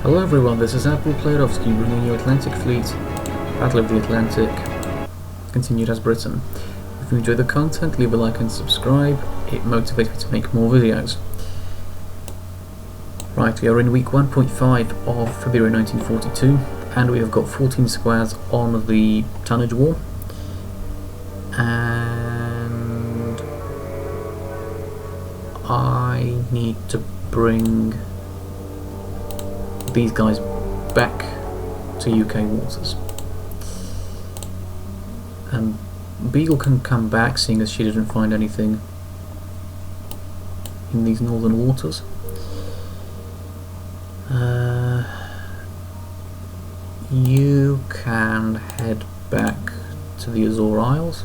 Hello everyone, this is Admiral Playerovski bringing you Atlantic Fleet, Battle of the Atlantic, continued as Britain. If you enjoy the content, leave a like and subscribe, it motivates me to make more videos. Right, we are in week 1.5 of February 1942, and we have got 14 squares on the tonnage war. And I need to bring these guys back to UK waters. And Beagle can come back, seeing as she didn't find anything in these northern waters. You can head back to the Azore Isles.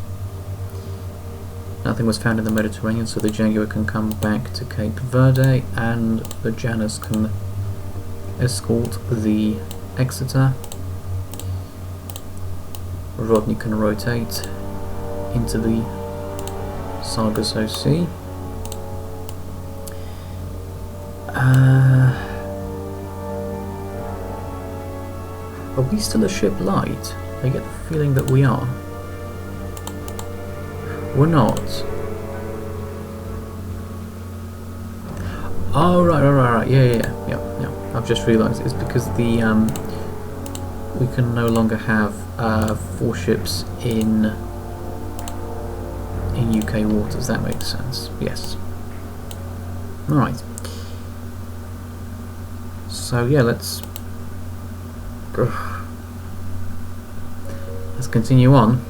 Nothing was found in the Mediterranean, so the Jaguar can come back to Cape Verde, and the Janus can escort the Exeter. Rodney can rotate into the Sargasso Sea. Are we still a ship light? I get the feeling that we are. We're not. Oh, right. Yeah. I've just realised it's because the we can no longer have 4 ships in UK waters. That makes sense. Yes. All right. So yeah, let's continue on.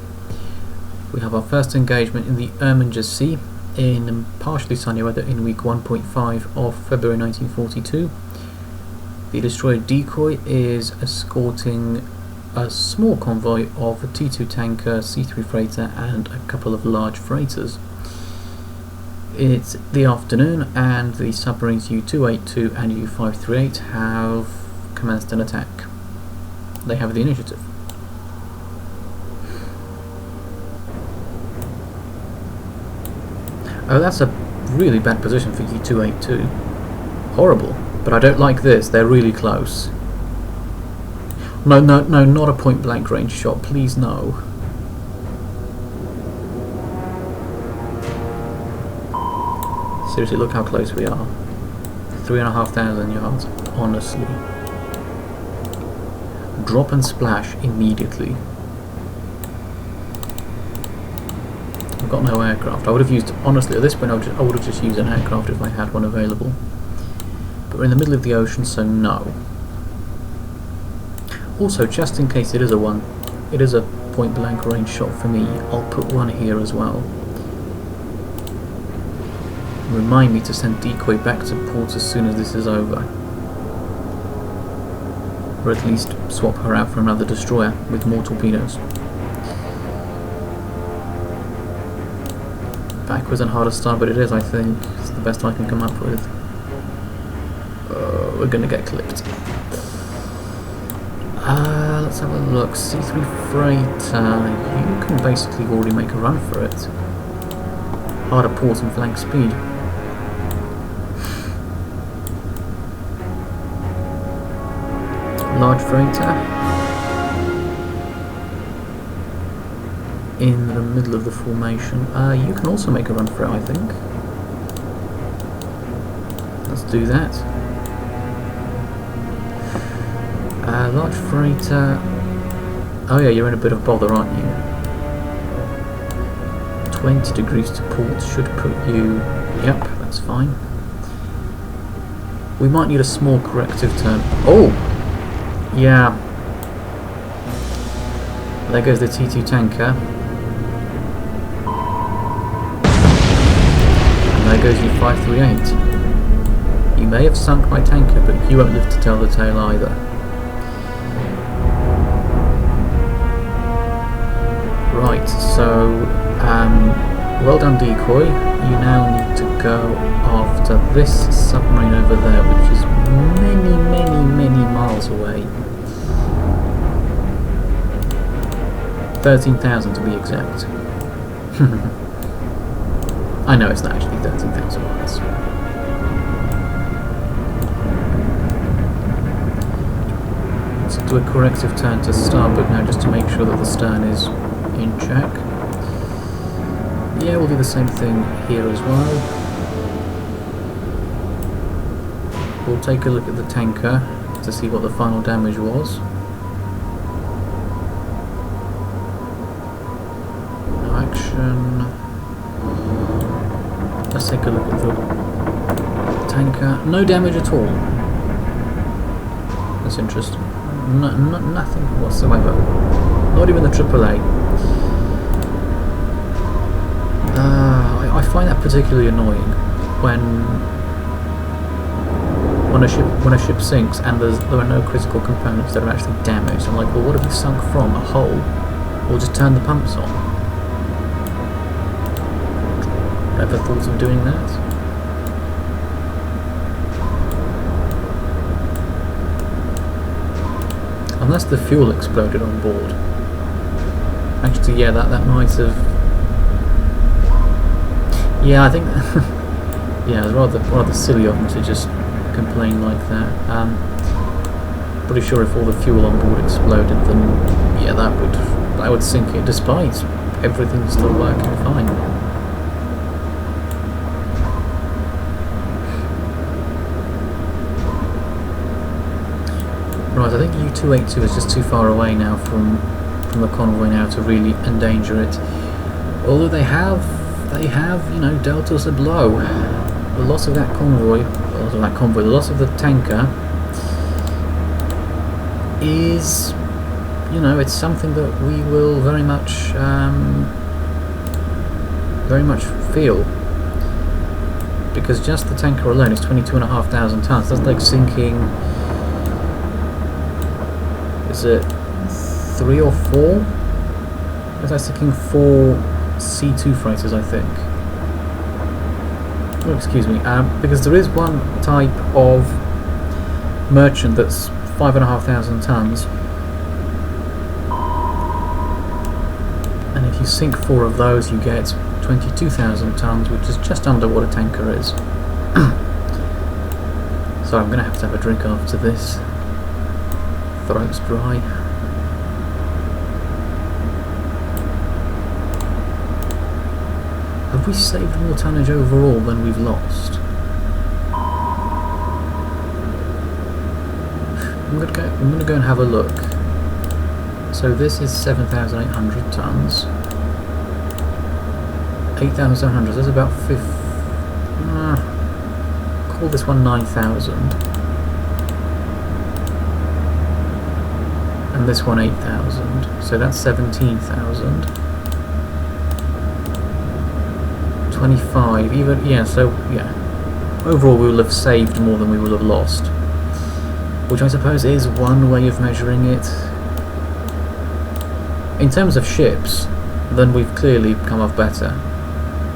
We have our first engagement in the Erminger Sea in partially sunny weather in week 1.5 of February 1942. The destroyer Decoy is escorting a small convoy of a T2 tanker, C3 freighter and a couple of large freighters. It's the afternoon and the submarines U-282 and U-538 have commenced an attack. They have the initiative. Oh, that's a really bad position for U-282. Horrible. But I don't like this, they're really close. No, not a point blank range shot, please no. Seriously, look how close we are. 3,500 yards, honestly. Drop and splash immediately. I've got no aircraft. I would have used, honestly, at this point I would have just used an aircraft if I had one available. But we're in the middle of the ocean, so no. Also, just in case it is a point blank range shot for me, I'll put one here as well. Remind me to send Decoy back to port as soon as this is over. Or at least swap her out for another destroyer with more torpedoes. Backwards and harder start, but it is, I think. It's the best I can come up with. We're gonna get clipped. Let's have a look. C3 freighter. You can basically already make a run for it. Harder port and flank speed. Large freighter. In the middle of the formation. You can also make a run for it, I think. Let's do that. Large freighter. Oh yeah, you're in a bit of bother, aren't you? 20 degrees to port should put you... Yep, that's fine. We might need a small corrective turn. Oh! Yeah. There goes the T2 tanker. And there goes your 538. You may have sunk my tanker, but you won't live to tell the tale either. Right, so, well done Decoy. You now need to go after this submarine over there, which is many miles away. 13,000 to be exact. I know it's not actually 13,000 miles. do a corrective turn to starboard now just to make sure that the stern is in check. Yeah, we'll do the same thing here as well. We'll take a look at the tanker to see what the final damage was. No action. Let's take a look at the tanker. No damage at all. That's interesting. Nothing whatsoever. Not even the AAA. I find that particularly annoying when a ship sinks and there are no critical components that are actually damaged. I'm like, well, what have you sunk from? A hole? Or just turn the pumps on? Ever thought of doing that? Unless the fuel exploded on board. Actually, yeah, that might have. Yeah, I think. Yeah, it's rather silly of them to just complain like that. Pretty sure if all the fuel on board exploded, then yeah, that would sink it. Despite everything still working fine. Right, I think U-282 is just too far away now from the convoy now to really endanger it. Although they have, you know, dealt us a blow. The loss of that convoy, the loss of the tanker is, you know, it's something that we will very much feel. Because just the tanker alone is 22,500 tons. That's like sinking. Is it 3 or 4? Is that sinking 4 C2 freighters, I think. Oh, excuse me. Because there is one type of merchant that's 5,500 tons, and if you sink 4 of those, you get 22,000 tons, which is just under what a tanker is. So I'm going to have a drink after this. Throat's dry. Have we saved more tonnage overall than we've lost? I'm gonna go and have a look. So this is 7,800 tons. 8,700. That's about 50. Call this one 9,000. And this one 8,000, so that's 17,000. 25, even, yeah, so, yeah. Overall we will have saved more than we will have lost. Which I suppose is one way of measuring it. In terms of ships, then we've clearly come off better.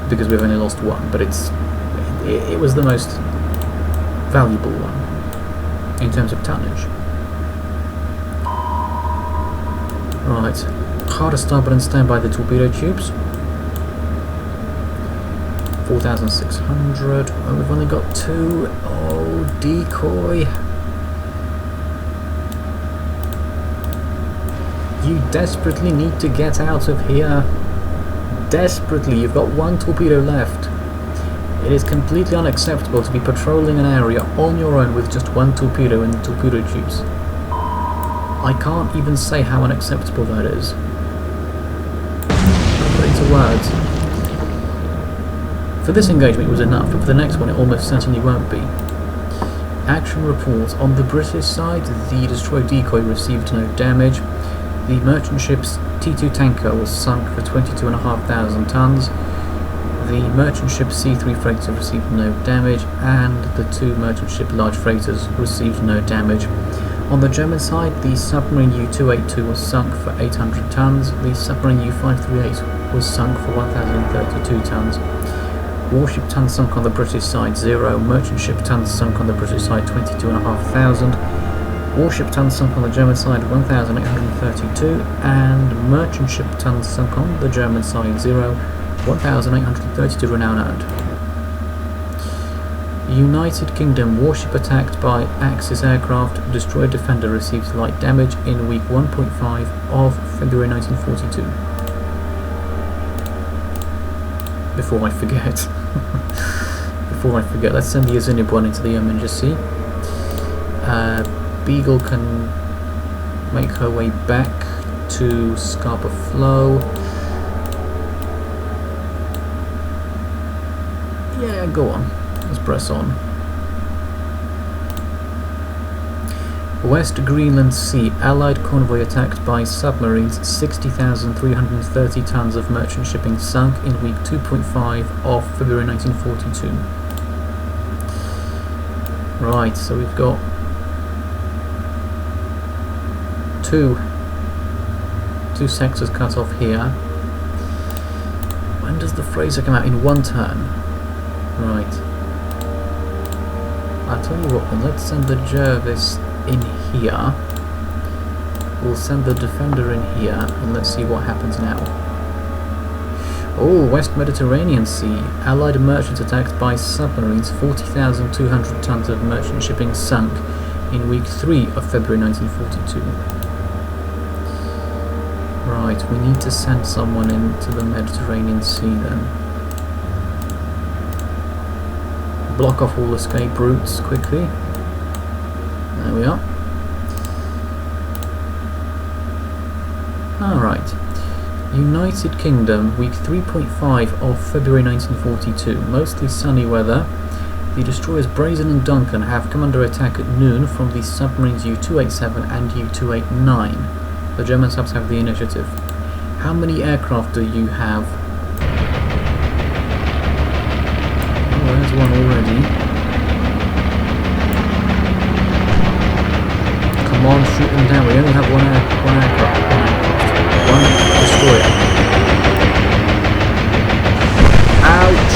Because we've only lost one, but it was the most valuable one. In terms of tonnage. Right, hard starboard and stand by the torpedo tubes. 4,600. Oh, we've only got 2. Oh, decoy. You desperately need to get out of here. Desperately, you've got 1 torpedo left. It is completely unacceptable to be patrolling an area on your own with just 1 torpedo in the torpedo tubes. I can't even say how unacceptable that is. I'll put it into words. For this engagement it was enough, but for the next one it almost certainly won't be. Action report. On the British side, the destroyed decoy received no damage. The merchant ship's T2 tanker was sunk for 22,500 tons. The merchant ship C3 freighter received no damage, and the 2 merchant ship large freighters received no damage. On the German side, the submarine U-282 was sunk for 800 tons, the submarine U-538 was sunk for 1,032 tons. Warship tons sunk on the British side 0, merchant ship tons sunk on the British side 22,500, warship tons sunk on the German side 1,832, and merchant ship tons sunk on the German side 0, 1,832 renown earned. United Kingdom warship attacked by Axis aircraft. Destroyer Defender receives light damage in week 1.5 of February 1942. Before I forget. Let's send the Azinib one into the Erminger Sea. Beagle can make her way back to Scarborough Flow. Yeah, go on. Let's press on. West Greenland Sea. Allied convoy attacked by submarines. 60,330 tons of merchant shipping sunk in week 2.5 of February 1942. Right, so we've got two sectors cut off here. When does the Fraser come out? In one turn. Right. I'll tell you what then, let's send the Jervis in here. We'll send the Defender in here and let's see what happens now. Oh, West Mediterranean Sea. Allied merchants attacked by submarines. 40,200 tons of merchant shipping sunk in week 3 of February 1942. Right, we need to send someone into the Mediterranean Sea then. Block off all escape routes quickly. There we are. Alright. United Kingdom, week 3.5 of February 1942. Mostly sunny weather. The destroyers Brazen and Duncan have come under attack at noon from the submarines U-287 and U-289. The German subs have the initiative. How many aircraft do you have? Oh, there's one already. Come on, shoot them down. We only have one aircraft. One destroyer. Ouch!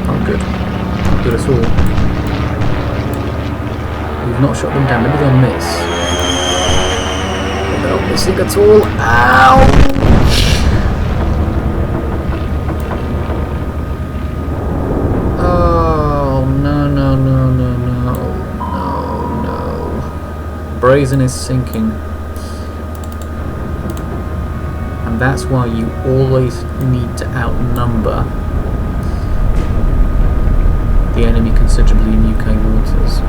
Not good. Not good at all. We've not shot them down. Maybe they'll miss. They're not missing at all. Ouch! Brazen is sinking, and that's why you always need to outnumber the enemy considerably in UK waters.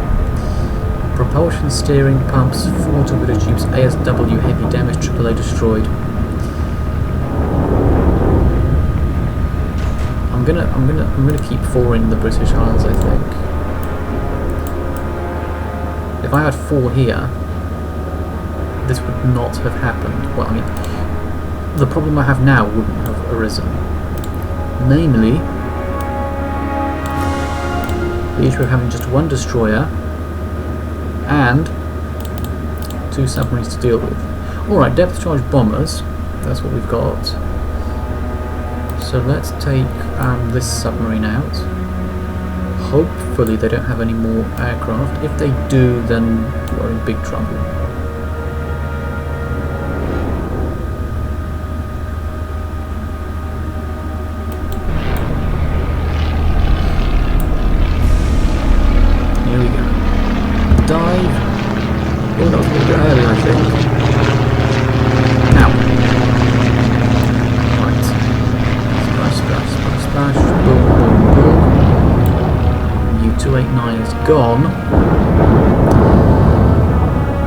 Propulsion, steering, pumps, 4 torpedo tubes, ASW, heavy damage, AAA destroyed. I'm gonna keep 4 in the British Isles, I think. If I had 4 here, this would not have happened. Well, I mean, the problem I have now wouldn't have arisen. Namely, the issue of having just one destroyer and 2 submarines to deal with. Alright, depth charge bombers, that's what we've got. So let's take this submarine out. Hopefully they don't have any more aircraft. If they do, then we're in big trouble. Here we go. Dive. Oh, that was a little bit early, I think. Now. Right. Splash, splash, splash, splash. Boom, boom, boom. U-289 is gone,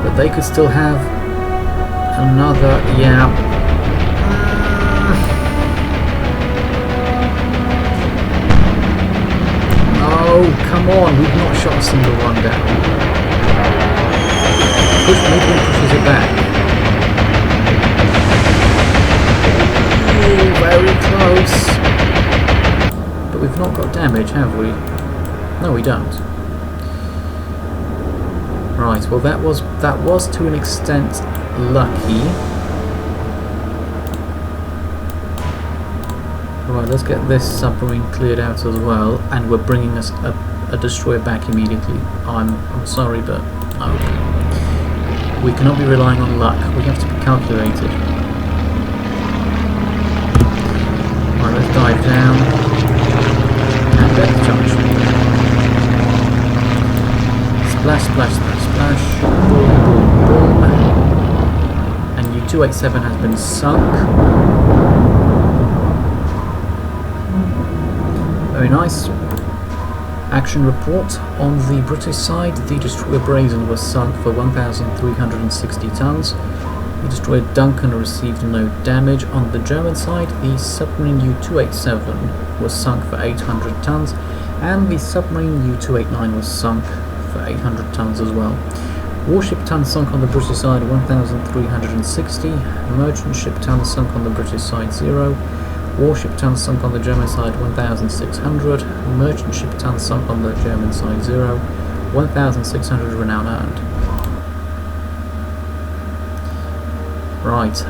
but they could still have another, yeah. Oh, come on, we've not shot a single one down. Maybe it pushes it back. Ooh, very close. But we've not got damage, have we? No, we don't. Right, well that was to an extent lucky. Right, let's get this submarine cleared out as well, and we're bringing us a destroyer back immediately. I'm sorry, but no. We cannot be relying on luck. We have to be calculated. Dive down. And depth charge. Splash, splash, splash, splash. Boom, boom, boom. And U-287 has been sunk. Very nice. Action report. On the British side, the destroyer Brazen was sunk for 1,360 tons. The destroyer Duncan received no damage. On the German side, the submarine U-287 was sunk for 800 tons, and the submarine U-289 was sunk for 800 tons as well. Warship tons sunk on the British side 1,360, merchant ship tons sunk on the British side 0, warship tons sunk on the German side 1,600, merchant ship tons sunk on the German side 0, 1,600 renown earned. Right,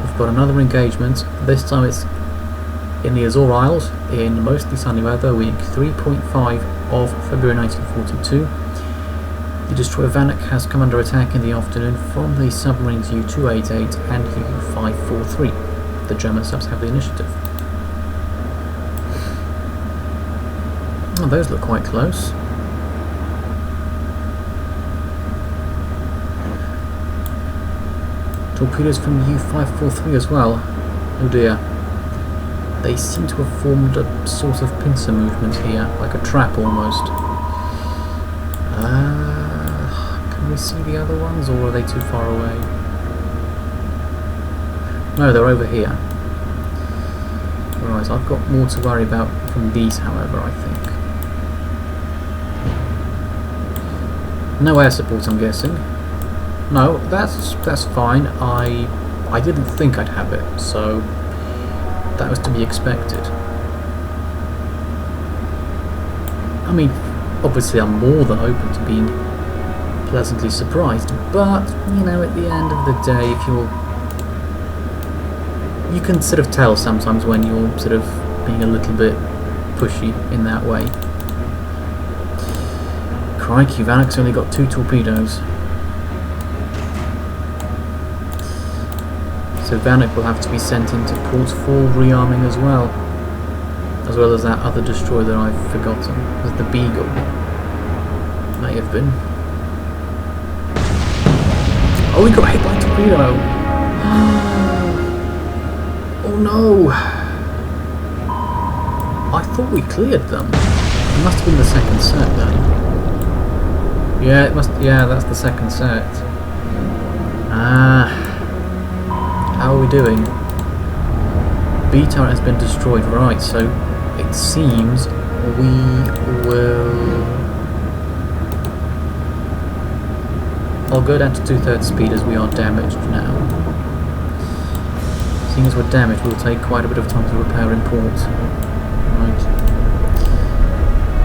we've got another engagement. This time it's in the Azore Isles in mostly sunny weather, week 3.5 of February 1942. The destroyer Vanek has come under attack in the afternoon from the submarines U-288 and U-543. The German subs have the initiative. Oh, those look quite close. Torpedoes from U-543 as well. Oh dear. They seem to have formed a sort of pincer movement here, like a trap almost. Can we see the other ones, or are they too far away? No, they're over here. Right, I've got more to worry about from these, however, I think. No air support, I'm guessing. No, that's fine. I didn't think I'd have it, so that was to be expected. I mean, obviously I'm more than open to being pleasantly surprised, but, you know, at the end of the day, if you can sort of tell sometimes when you're sort of being a little bit pushy in that way. Crikey, Vanek's only got 2 torpedoes. So Vanek will have to be sent into port for rearming as well as that other destroyer that I've forgotten, as the Beagle. May have been. Oh, we got hit by a torpedo! Oh no! I thought we cleared them. It must have been the second set then. Yeah, it must. Yeah, that's the second set. How are we doing? B turret has been destroyed, right, so it seems we will... I'll go down to 2/3 speed as we are damaged now. Seeing as we're damaged, we'll take quite a bit of time to repair in port. Right.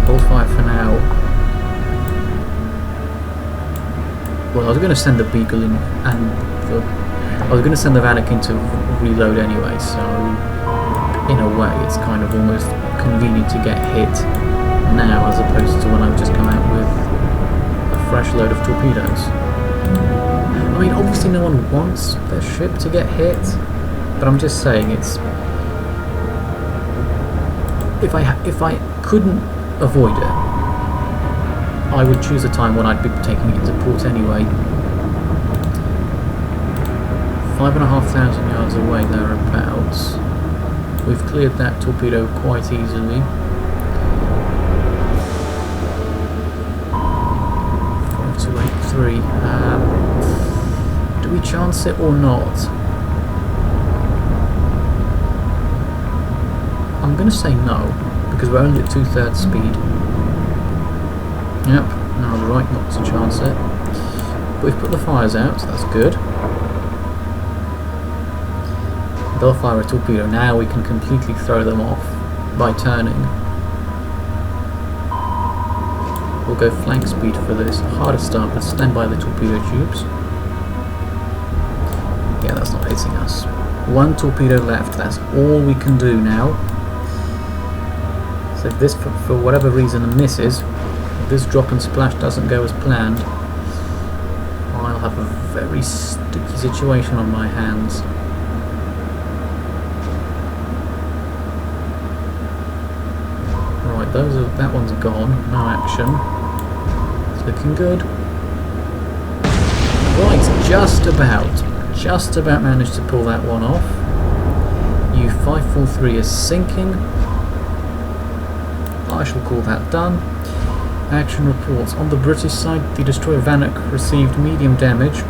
Hold fire for now. Well, I was going to send the Beagle in and I was going to send the Vanek in to reload anyway, so in a way it's kind of almost convenient to get hit now as opposed to when I've just come out with a fresh load of torpedoes. I mean, obviously no one wants their ship to get hit, but I'm just saying it's... If I couldn't avoid it, I would choose a time when I'd be taking it to port anyway. 5,500 yards away thereabouts. We've cleared that torpedo quite easily. 5283. Do we chance it or not? I'm going to say no, because we're only at 2/3 speed. Yep, no, I was right not to chance it. But we've put the fires out, so that's good. They'll fire a torpedo. Now we can completely throw them off by turning. We'll go flank speed for this. Harder start, but stand by the torpedo tubes. Yeah, that's not hitting us. 1 torpedo left. That's all we can do now. So if this, for whatever reason, misses, if this drop and splash doesn't go as planned, I'll have a very sticky situation on my hands. Right, that one's gone. No action. It's looking good. Right, just about managed to pull that one off. U-543 is sinking. I shall call that done. Action reports. On the British side, the destroyer Vanek received medium damage.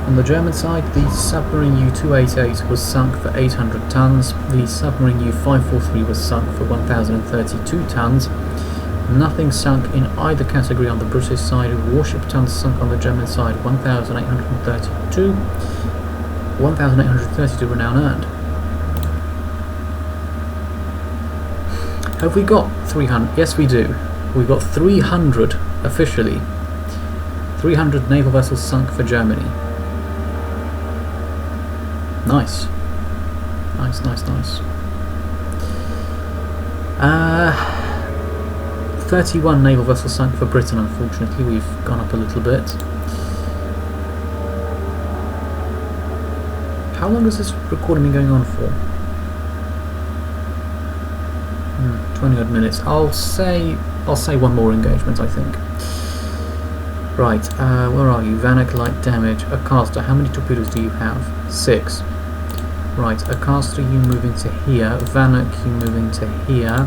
On the German side, the submarine U-288 was sunk for 800 tons. The submarine U-543 was sunk for 1,032 tons. Nothing sunk in either category on the British side. Warship tons sunk on the German side, 1,832. 1,832 renown earned. Have we got 300? Yes, we do. We've got 300 officially. 300 naval vessels sunk for Germany. Nice. Nice. 31 naval vessels sunk for Britain, unfortunately. We've gone up a little bit. How long has this recording been going on for? 20 odd minutes. I'll say one more engagement, I think. Right, where are you? Vanek light damage. Acasta, how many torpedoes do you have? 6. Right, Acasta, you move into here. Vanek, you move into here.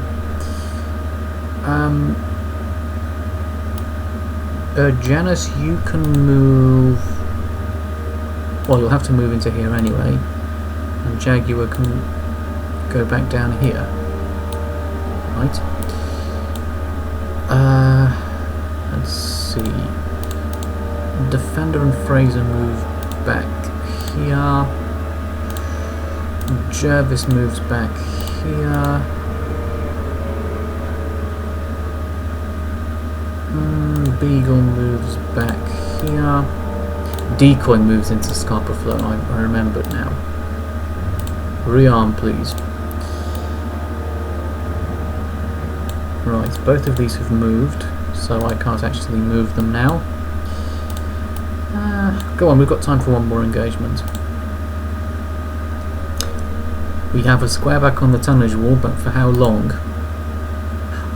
Janus, you can move... Well, you'll have to move into here anyway. And Jaguar can go back down here. Right. Let's see. Defender and Fraser move back here. Jervis moves back here. Beagle moves back here. Decoy moves into Scarborough Flow. I remember it now. Rearm, please. Right, both of these have moved, so I can't actually move them now. Go on, we've got time for one more engagement. We have a square back on the tonnage wall, but for how long?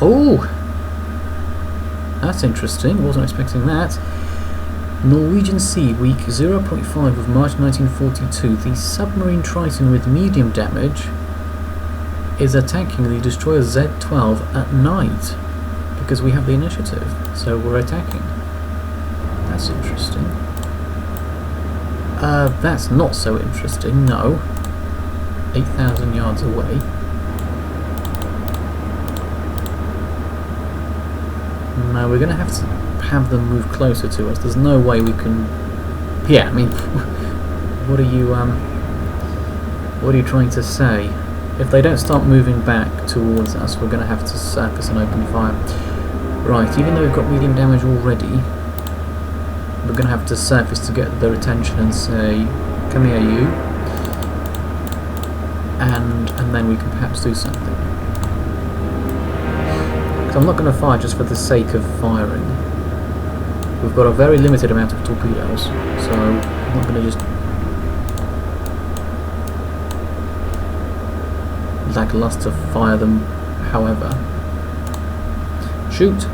Oh! That's interesting, wasn't expecting that. Norwegian Sea, week 0.5 of March 1942. The submarine Triton with medium damage is attacking the destroyer Z-12 at night because we have the initiative, so we're attacking. That's interesting. That's not so interesting, no. 8,000 yards away. No, we're going to have them move closer to us. There's no way we can... Yeah, I mean, what are you trying to say? If they don't start moving back towards us, we're going to have to surface and open fire. Right, even though we've got medium damage already, we're going to have to surface to get their attention and say, come here you, and then we can perhaps do something. Because I'm not going to fire just for the sake of firing. We've got a very limited amount of torpedoes, so I'm not going to just lackluster fire them, however. Shoot!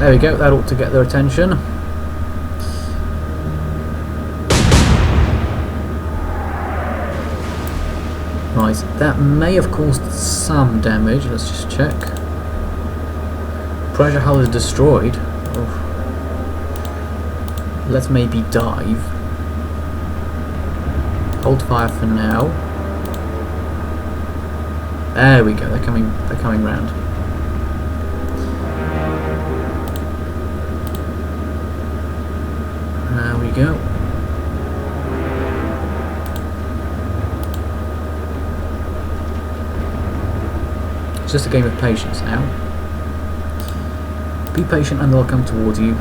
There we go, that ought to get their attention. Right, that may have caused some damage, let's just check. Pressure hull is destroyed. Oh. Let's maybe dive. Hold fire for now. There we go, they're coming round. There we go. It's just a game of patience now. Be patient and they'll come towards you.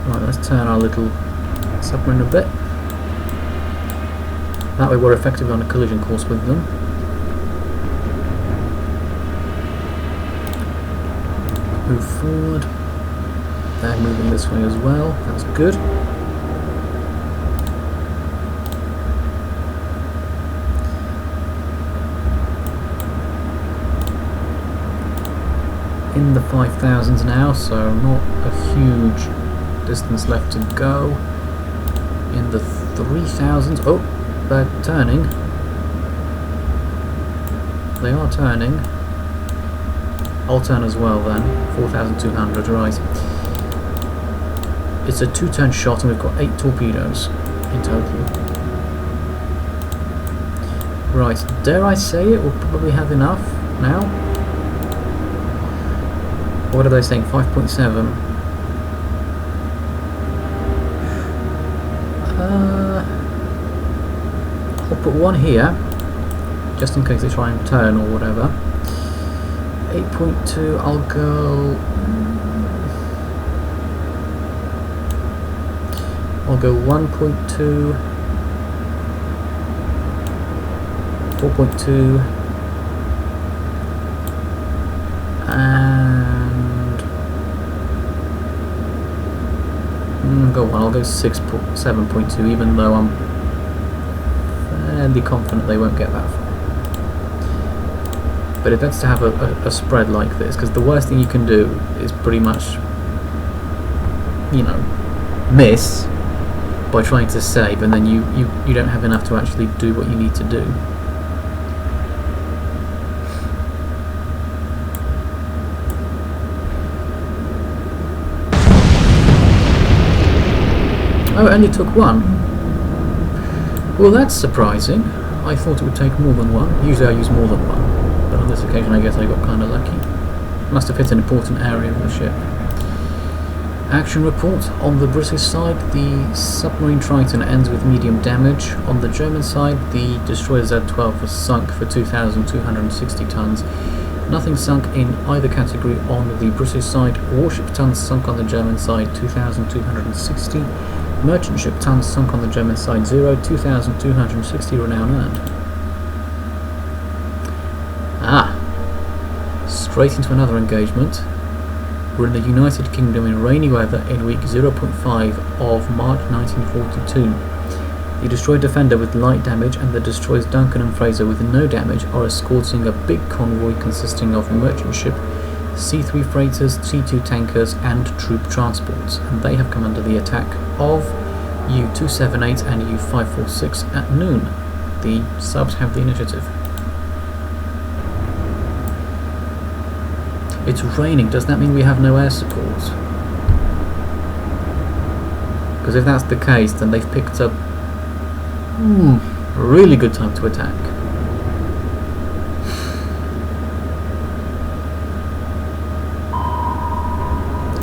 Right, let's turn our little submarine a bit. That way we're effectively on a collision course with them. Move forward. They're moving this way as well. That's good. in the 5,000s now, so not a huge distance left to go. In the 3,000s. Oh, they're turning. They are turning. I'll turn as well then. 4,200, right. It's a 2-turn shot and we've got 8 torpedoes in total. Right, dare I say it, we'll probably have enough now. What are they saying? 5.7. I'll put one here, just in case they try and turn or whatever. 8.2, I'll go... I'll go 1.2, 4.2, and go on. I'll go 7.2, even though I'm fairly confident they won't get that far. But it's better to have a spread like this, because the worst thing you can do is pretty much, you know, miss by trying to save, and then you don't have enough to actually do what you need to do. Oh, it only took one. Well, that's surprising. I thought it would take more than one. Usually I use more than one, but on this occasion I guess I got kind of lucky. Must have hit an important area of the ship. Action report. On the British side, the submarine Triton ends with medium damage. On the German side, the destroyer Z-12 was sunk for 2,260 tons. Nothing sunk in either category on the British side. Warship tons sunk on the German side, 2,260. Merchant ship tons sunk on the German side, 0. 2,260 renown earned. Straight into another engagement. We're in the United Kingdom in rainy weather in week 0.5 of March 1942. The destroyer Defender with light damage and the destroyers Duncan and Fraser with no damage are escorting a big convoy consisting of merchant ship, C3 freighters, C2 tankers and troop transports, and they have come under the attack of U-278 and U-546 at noon. The subs have the initiative. It's raining. Does that mean we have no air support? Because if that's the case, then they've picked up a really good time to attack.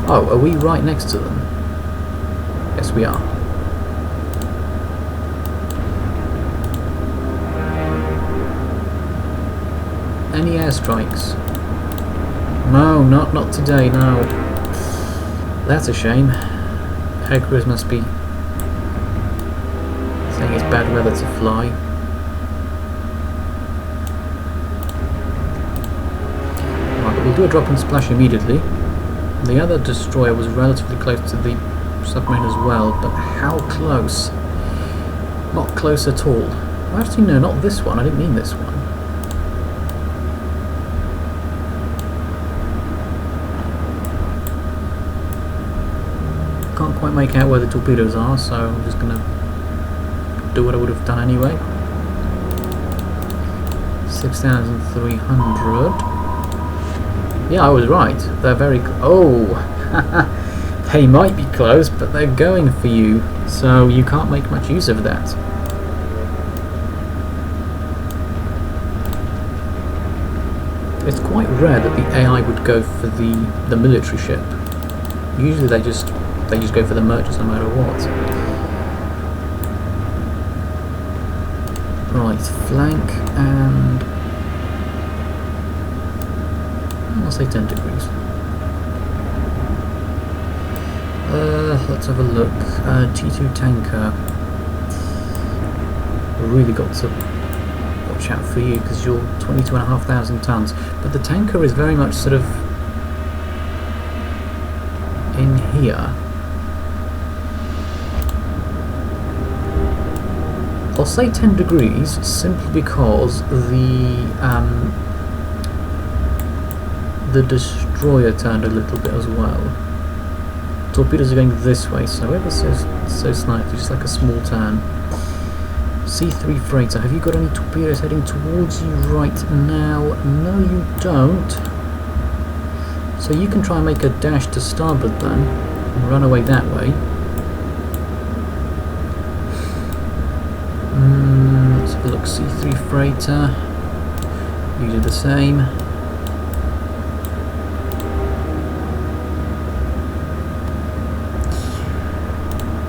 Oh, are we right next to them? Yes, we are. Any airstrikes? No, not today, no. That's a shame. Air crews must be saying it's bad weather to fly. Right, but we'll do a drop and splash immediately. The other destroyer was relatively close to the submarine as well, but how close? Not close at all. Actually, no, not this one. I didn't mean this one. Can't quite make out where the torpedoes are, so I'm just going to do what I would have done anyway. 6,300. Yeah, I was right. They're very... they might be close, but they're going for you, so you can't make much use of that. It's quite rare that the AI would go for the military ship. Usually they just go for the merchants no matter what. Right, flank and I'll say 10 degrees. Let's have a look. T2 tanker. Really got to watch out for you because you're 22,500 tons. But the tanker is very much sort of in here. I'll say 10 degrees simply because the destroyer turned a little bit as well. Torpedoes are going this way, so ever so slightly, just like a small turn. C3 freighter, have you got any torpedoes heading towards you right now? No, you don't. So you can try and make a dash to starboard then, and run away that way. Let's have a look, C3 freighter. You do the same.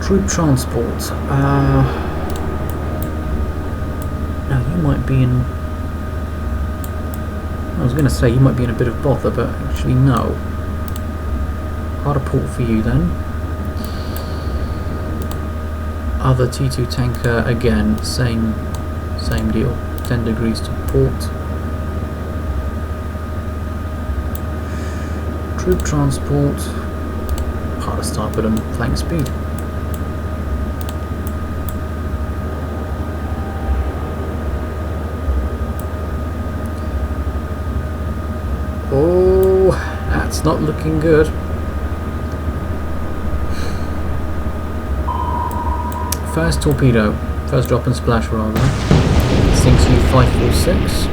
Troop transport. Now you might be in... I was going to say you might be in a bit of bother, but actually no. Harder port for you then. Other T2 tanker, again, same deal. 10 degrees to port. Troop transport. Harder starboard and flank speed. Oh, that's not looking good. First torpedo, first drop and splash rather, sinks you 546.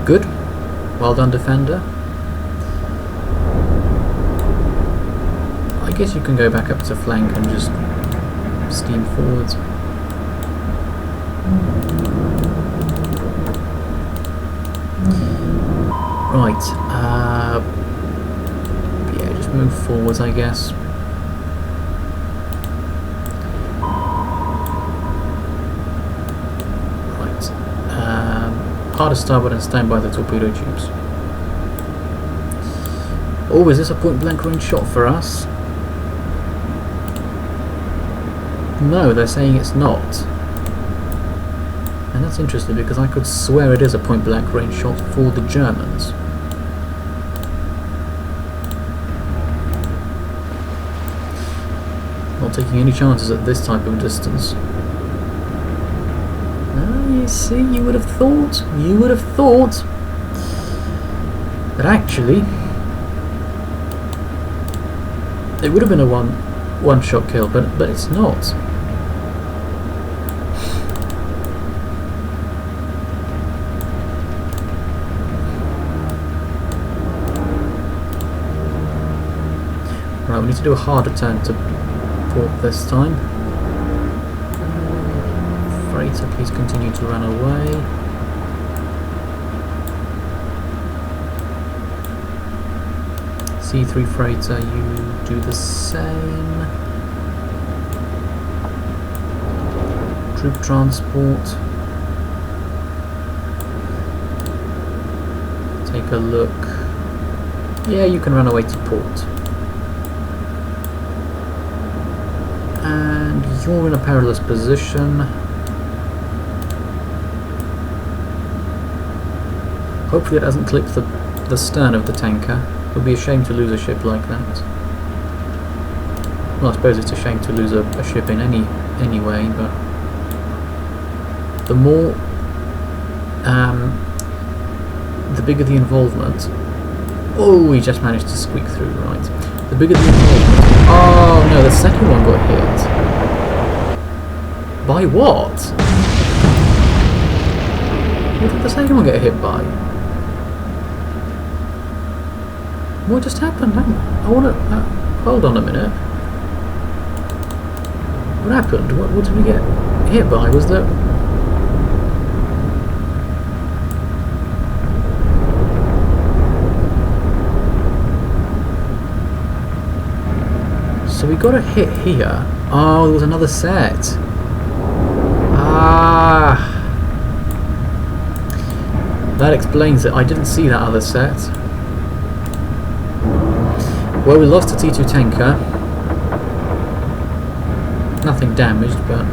Good, well done defender. I guess you can go back up to flank and just steam forwards. Right, yeah, just move forwards, I guess. Right, harder starboard and stand by the torpedo tubes. Oh, is this a point blank range shot for us? No, they're saying it's not. And that's interesting because I could swear it is a point blank range shot for the Germans. Not taking any chances at this type of distance. Ah, you see, you would have thought that actually it would have been a one shot kill, but it's not. Right, we need to do a harder turn to port this time. Freighter, please continue to run away. C3 freighter, you do the same. Troop transport. Take a look. Yeah, you can run away to port. And you're in a perilous position. Hopefully it doesn't clip the stern of the tanker. It would be a shame to lose a ship like that. Well, I suppose it's a shame to lose a ship in any way, but the more, the bigger the involvement. Oh, we just managed to squeak through, right. The bigger the involvement. Oh no, the second one got hit. By what? What did the second one get hit by? What just happened? I want to... hold on a minute. What happened? What did we get hit by? Was that... So we got a hit here. Oh, there was another set. Ah. That explains it. I didn't see that other set. Well, we lost a T2 tanker. Nothing damaged, but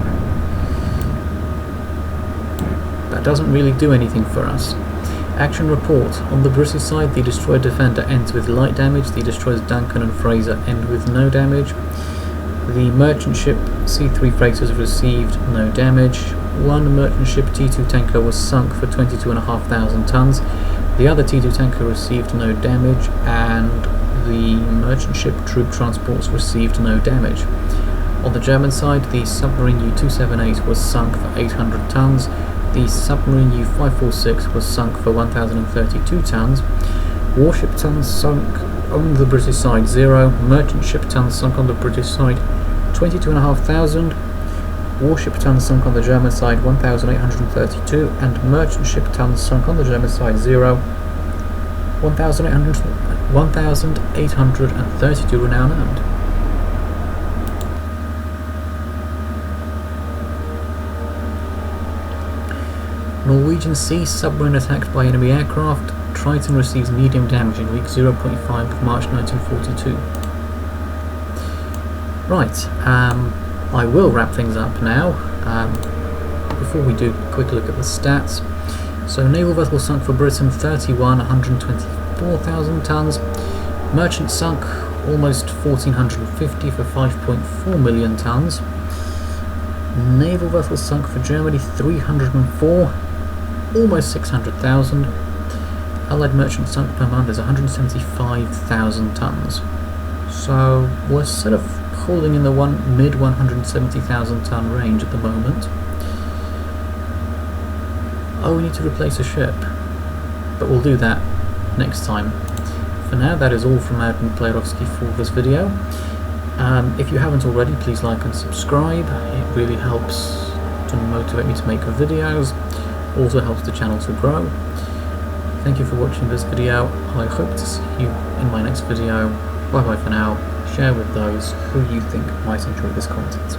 that doesn't really do anything for us. Action report. On the British side, the destroyer Defender ends with light damage. The destroyers Duncan and Fraser end with no damage. The merchant ship C3 freighters received no damage. One merchant ship T2 tanker was sunk for 22,500 tons. The other T2 tanker received no damage, and the merchant ship troop transports received no damage. On the German side, the submarine U-278 was sunk for 800 tons. The submarine U-546 was sunk for 1,032 tons. Warship tons sunk on the British side 0. Merchant ship tons sunk on the British side 22,500. Warship tons sunk on the German side 1,832, and merchant ship tons sunk on the German side 0. 1,832 renown earned. Norwegian Sea submarine attacked by enemy aircraft. Triton receives medium damage in week 0.5 of March 1942. Right, I will wrap things up now. Before we do, a quick look at the stats. So naval vessel sunk for Britain 31, 124,000 tons. Merchant sunk almost 1,450 for 5.4 million tons. Naval vessel sunk for Germany 304, almost 600,000. Allied merchant sunk per month is 175,000 tons. So we're sort of holding in the mid 170,000 ton range at the moment. Oh, we need to replace a ship, but we'll do that next time. For now, that is all from Admiral Playerovski for this video. If you haven't already, please like and subscribe. It really helps to motivate me to make videos. Also helps the channel to grow. Thank you for watching this video. I hope to see you in my next video. Bye bye for now. Share with those who you think might enjoy this content.